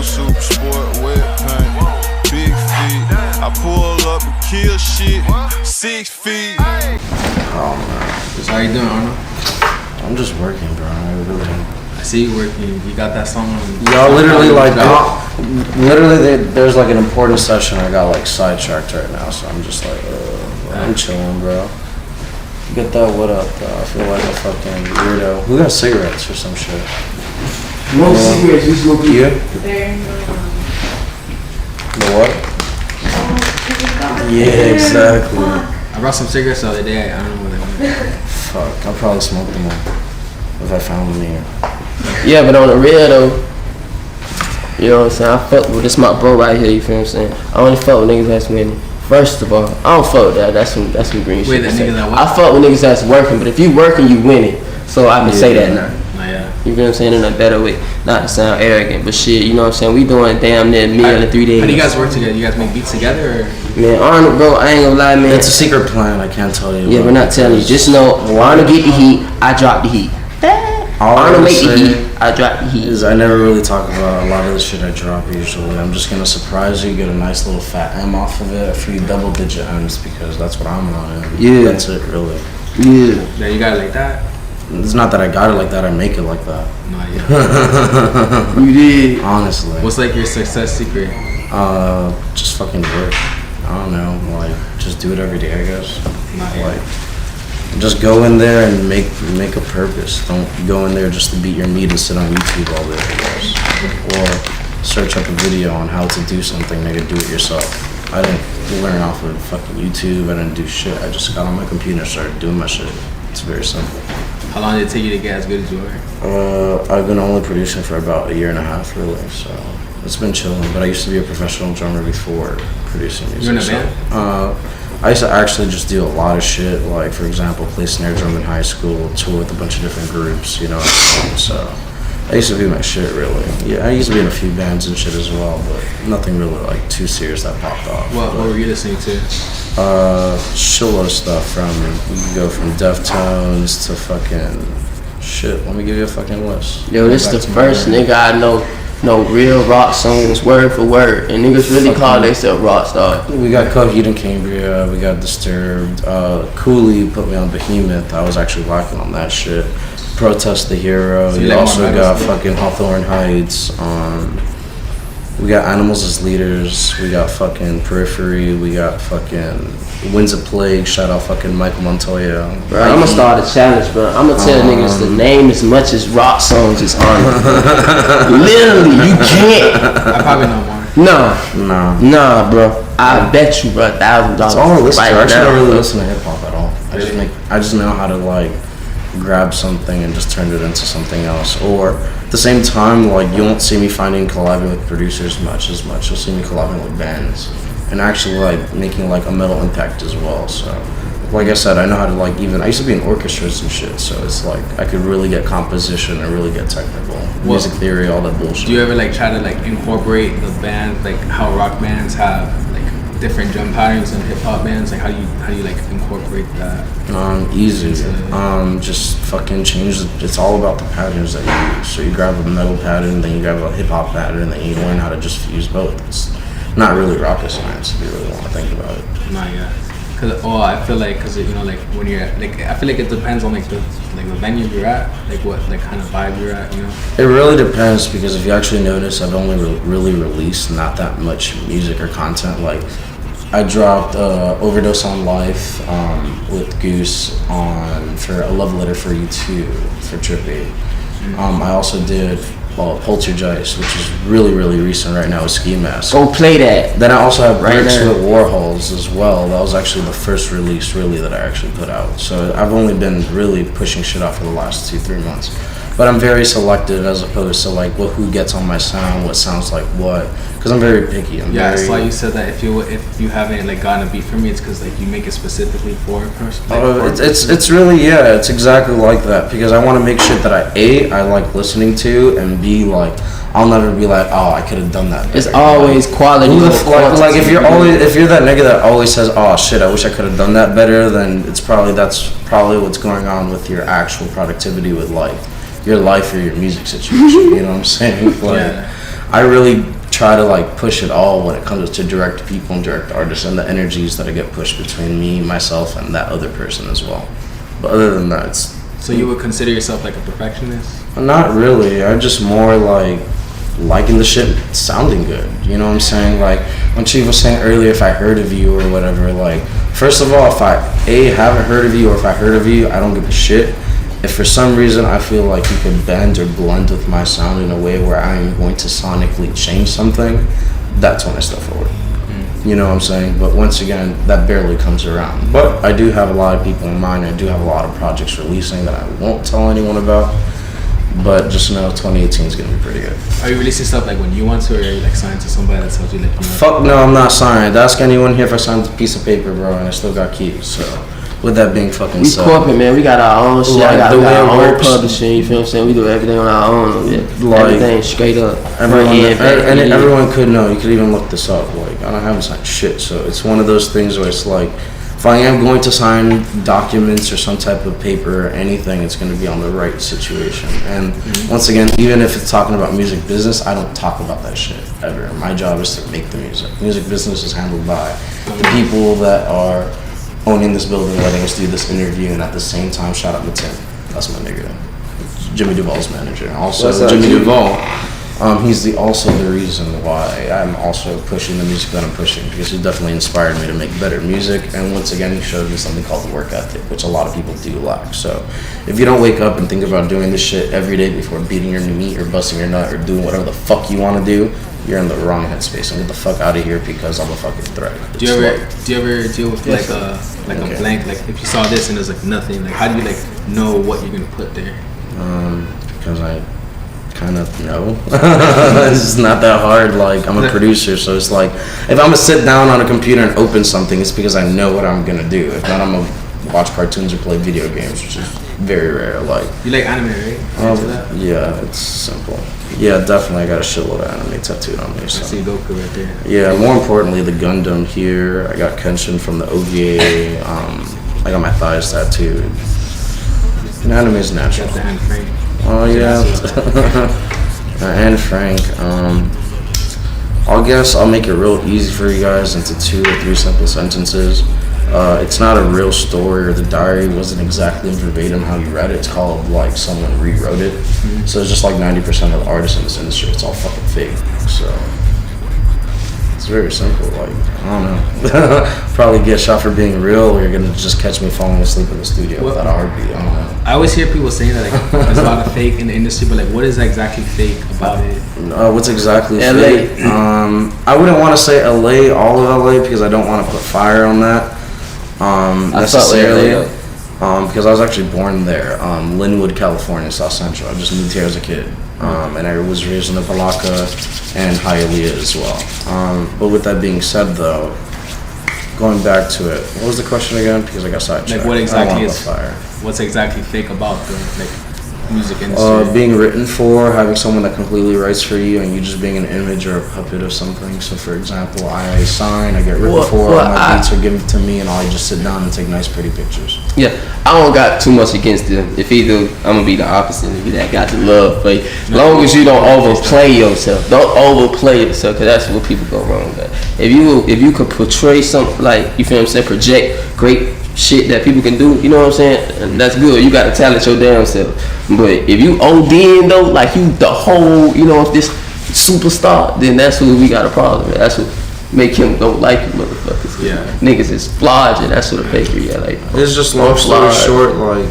super sport, wet paint, big feet. I pull up and kill shit, 6 feet. Oh man. So how you doing, Arnold? I'm just working, bro. I see you working. You got that song on. Y'all literally like, there's like an important session. I got like sidetracked right now, so I'm just like, I'm chilling, bro. Get that what up, though. I feel like a fucking weirdo. Who got cigarettes or some shit? No cigarettes, you smoke you? The what? Yeah, exactly. I brought some cigarettes the other day. I don't know where they went. Fuck, I'll probably smoke them all if I found them here. Yeah, but on the real though, you know what I'm saying? I fuck with this my bro right here. You feel what I'm saying? I only fuck with niggas that's winning. First of all, I don't fuck with that. That's some green shit. Wait, that nigga that what? I fuck with niggas that's working, but if you working, you winning. So I can say that now. Yeah. You feel what I'm saying? In a better way, not to sound arrogant, but shit. You know what I'm saying? We doing damn near meal in 3 days. How do you guys work together? You guys make beats together, or? Man, Arnold, bro, I ain't gonna lie, man. It's a secret plan. I can't tell you. Yeah, we're not telling you. Just know, Arnold get the heat, I drop the heat. Arnold make the heat, I drop the heat. I never really talk about a lot of the shit I drop usually. I'm just gonna surprise you, get a nice little fat M off of it, a few double-digit M's because that's what I'm on. Yeah. That's it, really. Yeah. Yeah, you got it like that? It's not that I got it like that, I make it like that. No, yeah. You did. Honestly. What's like your success secret? Just fucking work. I don't know, like, just do it every day, I guess. Like, just go in there and make a purpose. Don't go in there just to beat your meat and sit on YouTube all day, I guess. Or search up a video on how to do something, nigga, do it yourself. I didn't learn off of fucking YouTube, I didn't do shit. I just got on my computer and started doing my shit. It's very simple. How long did it take you to get as good as you are? I've been only producing for about 1.5 years, really, so it's been chilling. But I used to be a professional drummer before producing music. You're in a band? I used to actually just do a lot of shit, like, for example, play snare drum in high school, tour with a bunch of different groups, you know, so I used to be my shit, really. Yeah, I used to be in a few bands and shit as well, but nothing really, like, too serious that popped off. What were you listening to? Shitload of stuff from, you can go from Deftones to fucking, shit, let me give you a fucking list. Yo, this is the first nigga I know real rock songs word for word, and niggas really call themselves rock stars. We got Coheed and Cambria, we got Disturbed, Cooley put me on Behemoth, I was actually rocking on that shit. Protest the Hero, So you like also got stuff? fucking Hawthorne Heights, we got Animals as Leaders, we got fucking Periphery, we got fucking Winds of Plague, shout out fucking Michael Montoya. Bro, I'm gonna start a challenge, bro. I'm gonna tell niggas to name as much as rock songs as Arnold. Literally, you can't. I probably know more. Nah, bro. I bet you, bro, $1,000. That's all I listen to. I actually don't really listen to hip hop at all. Really? I just know how to like grab something and just turn it into something else. Or at the same time, like you won't see me collabing with producers much. You'll see me collabing with bands and actually like making like a metal impact as well. So like I said, I know how to like I used to be in orchestras and shit, so it's like I could really get composition and really get technical. Music theory, all that bullshit. Do you ever like try to like incorporate the band, like how rock bands have like different drum patterns and hip hop bands? Like how do you like incorporate that? Easy. Just fucking change it's all about the patterns that you use. So you grab a metal pattern, then you grab a hip hop pattern, then you learn how to just fuse both. It's not really rocket science if you really want to think about it. Not yet. I feel like, you know, like when you're like, I feel like it depends on like the venue you're at, like what like kind of vibe you're at, you know. It really depends because if you actually notice, I've only really released not that much music or content. Like I dropped Overdose on Life with Goose for A Love Letter for You Too for Trippy. I also did Poltergeist, which is really recent right now with Ski Mask. Go play that. Then I also have Right Bricks now. with Warhols as well. That was actually the first release really that I actually put out. So I've only been really pushing shit out for the last 2-3 months. But I'm very selective as opposed to like who gets on my sound, what sounds like what. Because I'm very picky. I saw you said that if you haven't like gotten a beat from me, it's because like you make it specifically for a person. It's really it's exactly like that because I want to make shit that I like listening to and B like I'll never be like I could have done that better. It's always quality. Like if you're that nigga that always says shit I wish I could have done that better, then that's probably what's going on with your actual productivity with like your life or your music situation. You know what I'm saying? Like, I really try to like push it all when it comes to direct people and direct artists and the energies that I get pushed between me, myself, and that other person as well. But other than that, it's... So you would consider yourself like a perfectionist? Not really. I'm just more like liking the shit sounding good. You know what I'm saying? Like when Chief was saying earlier, if I heard of you or whatever, like, first of all, if I haven't heard of you, or if I heard of you, I don't give a shit. If for some reason I feel like you could bend or blend with my sound in a way where I am going to sonically change something, that's when I step forward. You know what I'm saying? But once again, that barely comes around. But I do have a lot of people in mind. I do have a lot of projects releasing that I won't tell anyone about. But just know 2018 is going to be pretty good. Are you releasing stuff like when you want to, or are you like signed to somebody that tells you like, you know? Fuck no, I'm not signed. Ask anyone here if I signed a piece of paper, bro, and I still got keys. So with that being fucking said, we corporate, man. We got our own shit. Like, we got our own publishing. You feel what I'm saying? We do everything on our own. Like, everything straight up. Everyone could know. You could even look this up. Like, I haven't signed shit. So it's one of those things where it's like, if I am going to sign documents or some type of paper or anything, it's going to be on the right situation. And once again, even if it's talking about music business, I don't talk about that shit ever. My job is to make the music. Music business is handled by the people that are owning this building, letting us do this interview, and at the same time, shout out to Tim. That's my nigga. Jimmy Duvall's manager. Also, Jimmy Duvall. He's also the reason why I'm also pushing the music that I'm pushing, because he definitely inspired me to make better music. And once again, he showed me something called the work ethic, which a lot of people do lack. So if you don't wake up and think about doing this shit every day before beating your meat or busting your nut or doing whatever the fuck you want to do, you're in the wrong headspace, and get the fuck out of here, because I'm a fucking threat. Do you ever deal with like a blank, like if you saw this and there's like nothing, like how do you like know what you're gonna put there? Because I kind of know. It's not that hard. Like, I'm a producer, so it's like, if I'm gonna sit down on a computer and open something, it's because I know what I'm gonna do. If not, I'm gonna watch cartoons or play video games, which is very rare. Like, you like anime, right? Yeah, it's simple. Yeah, definitely. I got a shitload of anime tattooed on me. So. I see Goku right there. Yeah, more importantly, the Gundam here. I got Kenshin from the OVA. I got my thighs tattooed. And anime is natural. Got the Anne Frank. Oh yeah. Anne Frank. I'll make it real easy for you guys into 2 or 3 simple sentences. It's not a real story, or the diary wasn't exactly verbatim how you read it. It's called like someone rewrote it. So it's just like 90% of the artists in this industry, it's all fucking fake. So it's very simple. Like, I don't know. Probably get shot for being real, or you're gonna just catch me falling asleep in the studio without a heartbeat. I don't know. I always hear people saying that like there's a lot of fake in the industry, but like what is exactly fake about it? What's exactly LA. fake? I wouldn't want to say LA, all of LA, because I don't want to put fire on that. Necessarily, because I was actually born there, Linwood, California, South Central. I just moved here as a kid, and I was raised in Opa-locka and Hialeah as well. But with that being said, though, going back to it, what was the question again? Because I got sidetracked. Like what exactly is fire? What's exactly fake about the music industry? Being written for, having someone that completely writes for you, and you just being an image or a puppet of something. So, for example, I sign, I get written for, my beats are given to me, and I just sit down and take nice, pretty pictures. Yeah, I don't got too much against them. If either, I'm gonna be the opposite of you that got the love for you. As long as you don't overplay yourself, because that's what people go wrong with. If you could portray something like, you feel what I'm saying, project great shit that people can do, you know what I'm saying? And that's good. You got to talent your damn self. But if you ODing though, like you the whole, you know, if this superstar, then that's what we got a problem with. That's what make him don't like you motherfuckers. Yeah. Niggas is flogging. That's what a fakery. Yeah, like it's just long story short, like,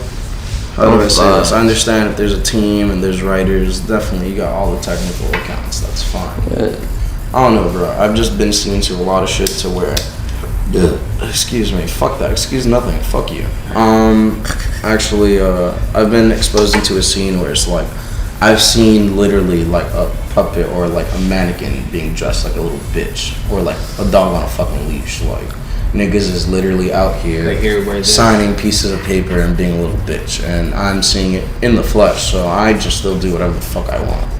how do I say this? I understand if there's a team and there's writers, definitely you got all the technical accounts. That's fine. Yeah. I don't know, bro. I've just been seen to a lot of shit to where, excuse me, fuck that, excuse nothing, fuck you. Actually, I've been exposed into a scene where it's like, I've seen literally like a puppet or like a mannequin being dressed like a little bitch, or like a dog on a fucking leash. Like, niggas is literally out here signing pieces of paper and being a little bitch, and I'm seeing it in the flesh, so I just still do whatever the fuck I want.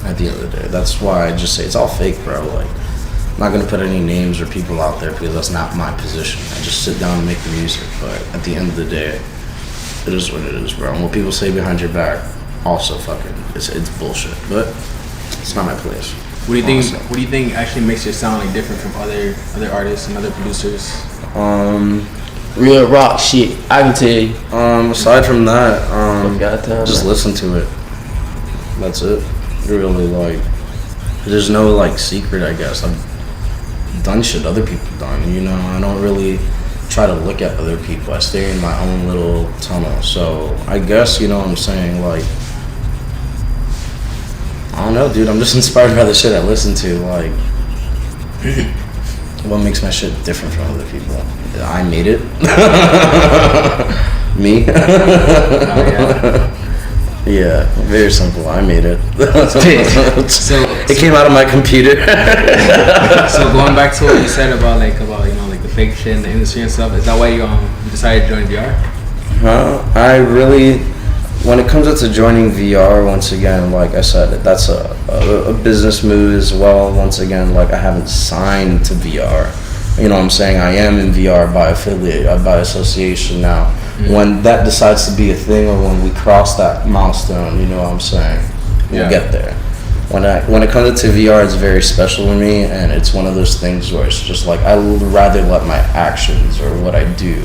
At the end of the day, that's why I just say it's all fake, bro. Like, I'm not gonna put any names or people out there because that's not my position. I just sit down and make the music, but at the end of the day, it is what it is, bro. And what people say behind your back, also fucking, it's bullshit. But It's not my place. What do you think? What do you think actually makes your sound like different from other artists and other producers? Real rock shit, I can tell you. Aside from that, just listen to it. That's it. Really, like, there's no like secret, I guess. I've done shit other people done, you know. I don't really try to look at other people. I stay in my own little tunnel. So I guess, you know what I'm saying, like, I don't know, dude. I'm just inspired by the shit I listen to. Like, what makes my shit different from other people? I made it. Me. Yeah, very simple. I made it. So it came out of my computer. So going back to what you said about you know, like the fake shit in the industry and stuff, is that why you decided to join VR? I really, when it comes to joining VR, once again, like I said, that's a business move as well. Once again, like, I haven't signed to VR. You know what I'm saying? I am in VR by association now. Mm-hmm. When that decides to be a thing, or when we cross that milestone, you know what I'm saying? We'll get there. When it comes to VR, it's very special to me, and it's one of those things where it's just like, I would rather let my actions or what I do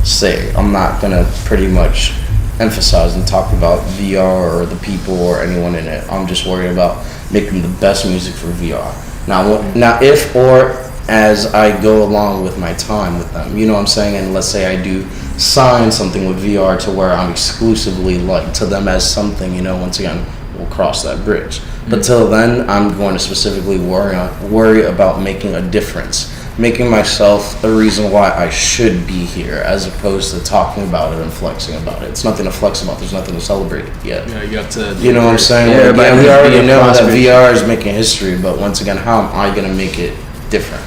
say. I'm not gonna pretty much emphasize and talk about VR or the people or anyone in it. I'm just worried about making the best music for VR. Now if or as I go along with my time with them, you know what I'm saying? And let's say I do sign something with VR to where I'm exclusively like to them as something, you know, once again, we'll cross that bridge. Mm-hmm. But till then, I'm going to specifically worry about making a difference, making myself a reason why I should be here, as opposed to talking about it and flexing about it. It's nothing to flex about. There's nothing to celebrate yet. Yeah, you have to. You know what I'm saying? Yeah, like, we already know that VR is making history, but once again, how am I gonna make it different?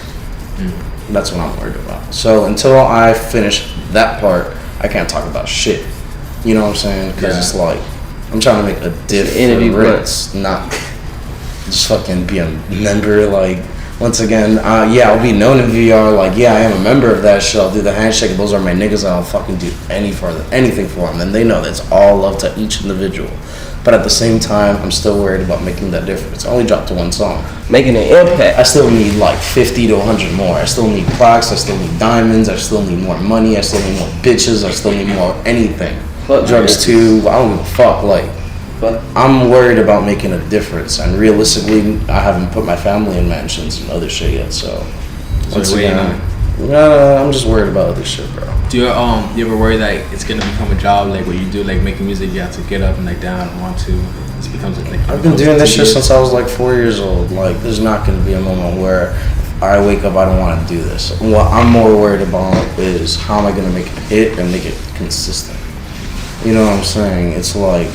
That's what I'm worried about. So until I finish that part, I can't talk about shit. You know what I'm saying? Because it's like, I'm trying to make a difference, not just fucking be a member. Like, once again, I'll be known in VR. Like, I am a member of that shit. I'll do the handshake. Those are my niggas. I'll fucking do anything for them. And they know that's all love to each individual. But at the same time, I'm still worried about making that difference. I only dropped to one song. Making an impact. I still need like 50 to 100 more. I still need plaques. I still need diamonds. I still need more money. I still need more bitches. I still need more anything. Drugs too. I don't give a fuck. Like, I'm worried about making a difference. And realistically, I haven't put my family in mansions and other shit yet. So once again, I'm just worried about other shit, bro. Do you ever worry that it's gonna become a job, like what you do, like making music, you have to get up and like down and want to? This becomes like. I've been doing this shit since I was like 4 years old. Like, there's not gonna be a moment where I wake up, I don't want to do this. What I'm more worried about is how am I gonna make it hit and make it consistent. You know what I'm saying? It's like,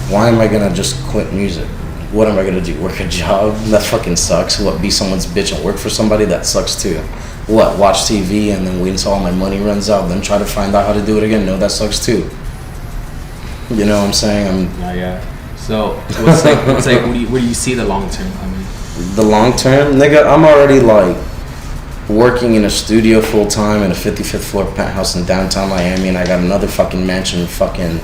why am I gonna just quit music? What am I gonna do? Work a job? That fucking sucks. What, be someone's bitch and work for somebody? That sucks too. What, watch TV and then wait until all my money runs out, then try to find out how to do it again? No, that sucks too. You know what I'm saying? So what's like where do you see the long term coming? The long term, nigga, I'm already like working in a studio full time in a 55th floor penthouse in downtown Miami, and I got another fucking mansion in fucking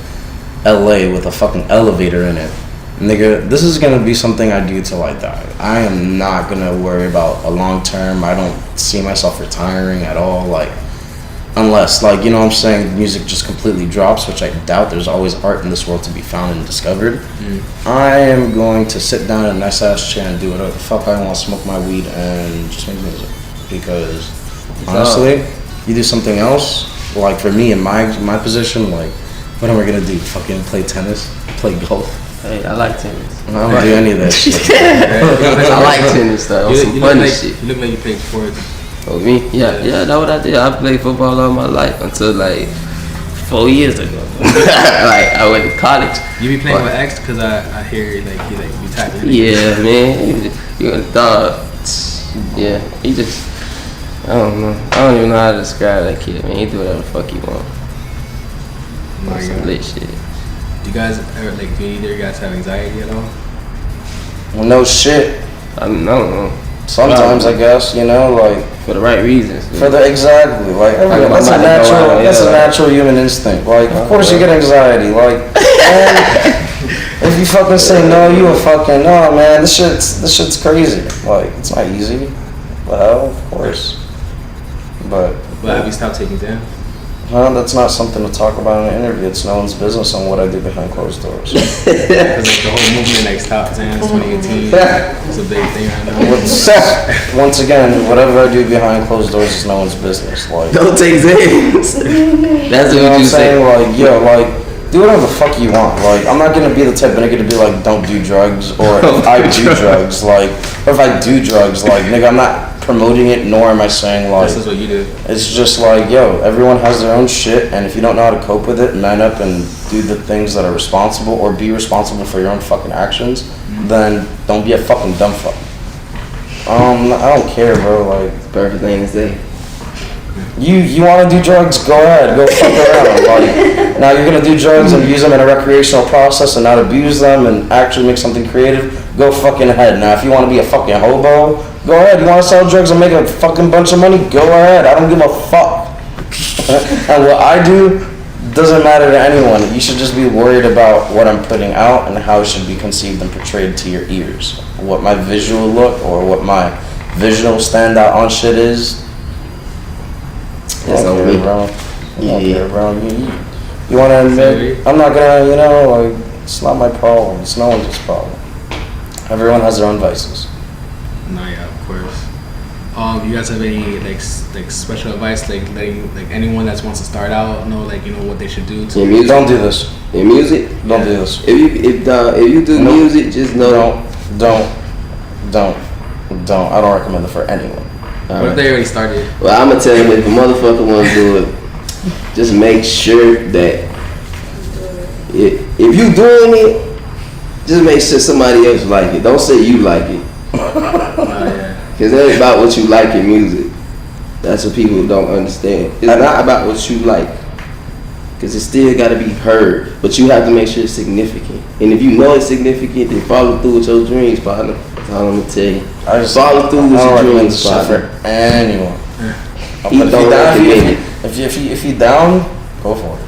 LA with a fucking elevator in it. Nigga, this is gonna be something I do till I die. I am not gonna worry about a long term. I don't see myself retiring at all. Like, unless, like, you know what I'm saying, music just completely drops, which I doubt. There's always art in this world to be found and discovered. I am going to sit down in a nice ass chair and do whatever the fuck I want, smoke my weed, and just make music. Because honestly, you do something else, like for me in my position, like, what am I gonna do? Fucking play tennis? Play golf? Hey, I like tennis. I don't do any of that shit. I like tennis though. Some funny shit. You look like you played sports. Oh, me? Yeah, that's what I did. I played football all my life until like 4 years ago. Like, I went to college. You be playing with X? Because I hear like he like be tackling. Yeah, man. You a dog. Yeah, he just, I don't know. I don't even know how to describe that kid, man. He do whatever the fuck he want. Some lit shit. Do you guys ever, like, do either of you guys have anxiety at all? Well, no shit. I don't know. Sometimes, I guess, you know, like, for the right reasons. Exactly, like, that's a natural human instinct. Like, of course you get anxiety, like, If you fucking say no, you a fucking no, man. This shit's crazy. Like, it's not easy. Well, of course. But have you stopped taking Xan? That's not something to talk about in an interview. It's no one's business on what I do behind closed doors. Because like the whole movement, like stop Xan 2018, it's a big thing right now. Once again, whatever I do behind closed doors is no one's business. Like, Don't take Xans. That's you know what what you I'm say. saying? Like, yo, like, do whatever the fuck you want. Like, I'm not gonna be the type of nigga to be like, don't do drugs, or if I do drugs, like, or if I do drugs, like, nigga, I'm not promoting it, nor am I saying like, this is what you do. it's just like, yo, everyone has their own shit, and if you don't know how to cope with it, man up and do the things that are responsible, or be responsible for your own fucking actions, then don't be a fucking dumb fuck. I don't care, bro, like, Perfect thing to say. you want to do drugs, go ahead, go fuck around. Like, now you're gonna do drugs and use them in a recreational process and not abuse them and actually make something creative, go fucking ahead. Now if you want to be a fucking hobo, go ahead. You want to sell drugs and make a fucking bunch of money, go ahead. I don't give a fuck. And what I do doesn't matter to anyone. You should just be worried about what I'm putting out and how it should be conceived and portrayed to your ears. What my visual look or what my visual standout on shit is. That's I don't on care, me. bro. I don't Yeah. care, bro. You want to admit? I'm not gonna, like, it's not my problem. It's no one's problem. Everyone has their own vices. No, yeah, of course. You guys have any like special advice, like letting like anyone that wants to start out know, like, you know, what they should do to In music, Don't do this. In music, Don't do this. if you do Nope. music, just know. Don't. I don't recommend it for anyone. What if they already started? Well, I'm gonna tell you, if a motherfucker wanna do it, just make sure that if you doing it, just make sure somebody else like it. Don't say you like it. Yeah. Cause it ain't about what you like in music. That's what people don't understand. It's not about what you like. Cause it still gotta be heard. But you have to make sure it's significant. And if you know it's significant, then follow through with your dreams, partner. That's all I'm gonna tell you. I just Follow through with I don't your recommend dreams, this shit partner. for anyone. He But don't recommend it. if you down, go for it.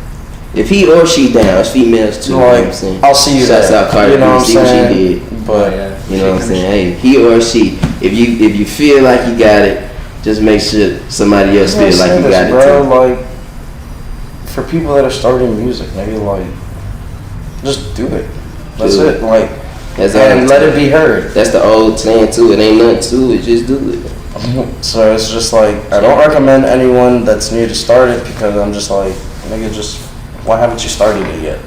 If he or she down, it's females too. You know what I'm saying? I'll see you Shouts there. out Cardi You know B, what I'm see what saying? she did. But You know what I'm saying? Hey, he or she, if you feel like you got it, just make sure somebody else I'm feel gonna like say you this, got bro, it too. like, for people that are starting music, maybe like, just do it. That's Do it. Like, That's all and I'm let it telling be heard. That's the old saying too. It ain't nothing to it. Just do it. So it's just like, I don't recommend anyone that's new to start it because I'm just like, nigga, why haven't you started it yet?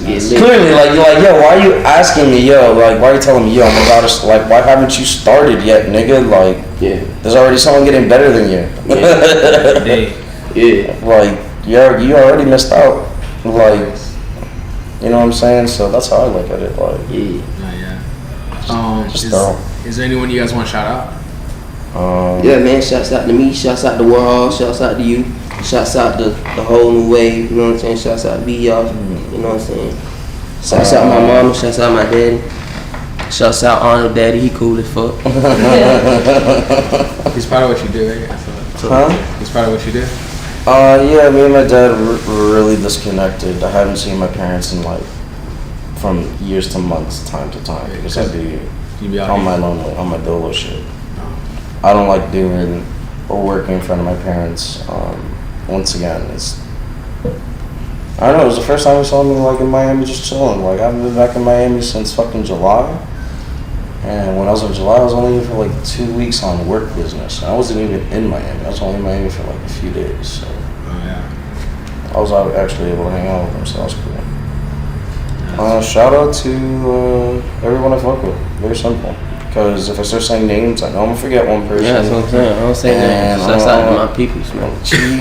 Get lit. Clearly, like, you're like, yo, why are you asking me, yo? Like, why are you telling me, yo, I'm about to, like, why haven't you started yet, nigga? Like, Yeah. there's already someone getting better than you. Every day. Yeah. Like, you already missed out. Like, you know what I'm saying? So that's how I look at it. Like, Yeah. No, yeah. Just throw. Is there anyone you guys want to shout out? Yeah, man. Shouts out to me. Shouts out to Warhol. Shouts out to you. Shouts out to the whole new wave. You know what I'm saying? Shouts out to B y'all. You know what I'm saying? Shouts out my mama. Shouts out my daddy. Shouts out Arnoldisdead. He cool as fuck. He's proud of what you do, right? I feel like. Huh? He's proud of what you do. Yeah, me and my dad were really disconnected. I haven't seen my parents in like from years to months, time to time, because I'd be You be out on here. my lonely, on my dolo shit. I don't like doing or working in front of my parents. Once again, I don't know, it was the first time we saw me like in Miami just chilling. Like, I haven't been back in Miami since fucking July. And when I was in July, I was only here for like 2 weeks on work business. And I wasn't even in Miami. I was only in Miami for like a few days. So Oh yeah. I was actually able to hang out with them, so that was cool. Shout out to everyone I fuck with. Very simple. Because if I start saying names, I know I'm gonna forget one person. Yeah, that's what I'm saying. I don't say that. And, Shouts out to my peoples, man.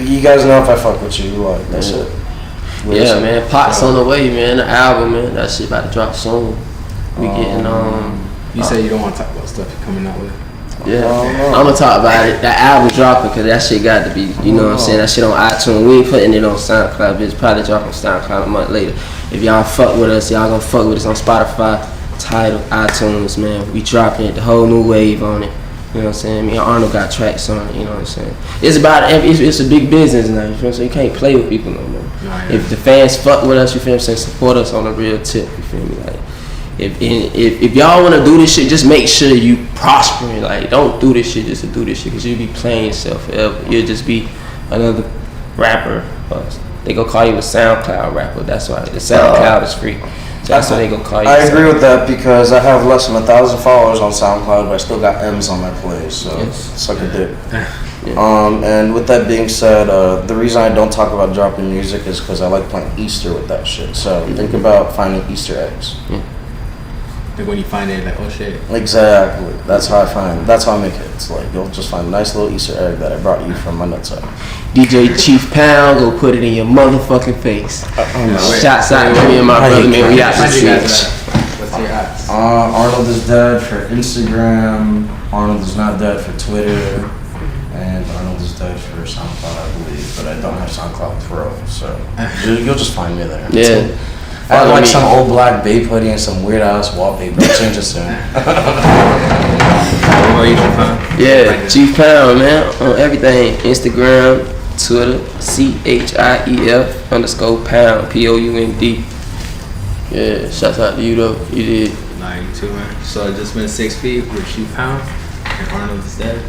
You guys know if I fuck with you, like, that's it. Very Yeah, simple. man. Pot's on the way, man. The album, man. That shit about to drop soon. We getting You say you don't want to talk about stuff you're coming out with. Yeah, I don't know. I'm gonna talk about it. That album dropping, cause that shit got to be, you know what I'm saying? That shit on iTunes. We ain't putting it on SoundCloud, bitch. Probably drop on SoundCloud a month later. If y'all fuck with us, y'all gonna fuck with us on Spotify, Tidal, iTunes, man. We dropping it, the whole new wave on it. You know what I'm saying? Me and Arnold got tracks on it, you know what I'm saying? It's about, it's a big business now, you feel what I'm saying? You can't play with people no more. yeah. If the fans fuck with us, you feel what I'm saying? Support us on a real tip, you feel me? Like, if y'all want to do this shit, just make sure you prospering. Like, don't do this shit just to do this shit, because you'll be playing yourself forever. You'll just be another rapper. They gonna call you a SoundCloud rapper. That's why the SoundCloud is free. So that's why they gonna call you. I agree with that because I have less than 1,000 followers on SoundCloud, but I still got M's on my plays, so suck a dick. And with that being said, the reason I don't talk about dropping music is because I like playing Easter with that shit. So think about finding Easter eggs. Like when you find it, like, oh shit. Exactly. That's how I make hits. Like, you'll just find a nice little Easter egg that I brought you from my nutsack. DJ Chief Pound, go put it in your motherfucking face. Shots out to me and my brother, man. We out to see it. What's your apps? Arnoldisdead for Instagram. Arnold is not dead for Twitter. And Arnoldisdead for SoundCloud, I believe. But I don't have SoundCloud Pro, so you'll just find me there. Yeah. I have like some old black babe hoodie and some weird ass wallpaper. I'll change it soon. What about you, Chief Pound? Yeah, Chief Pound, man, on everything. Instagram, Twitter, CHIEF_pound, POUND. Yeah, shouts out to you though. You did. Nah, you too, man. So it's just been 6 feet with Chief Pound and Arnoldisdead.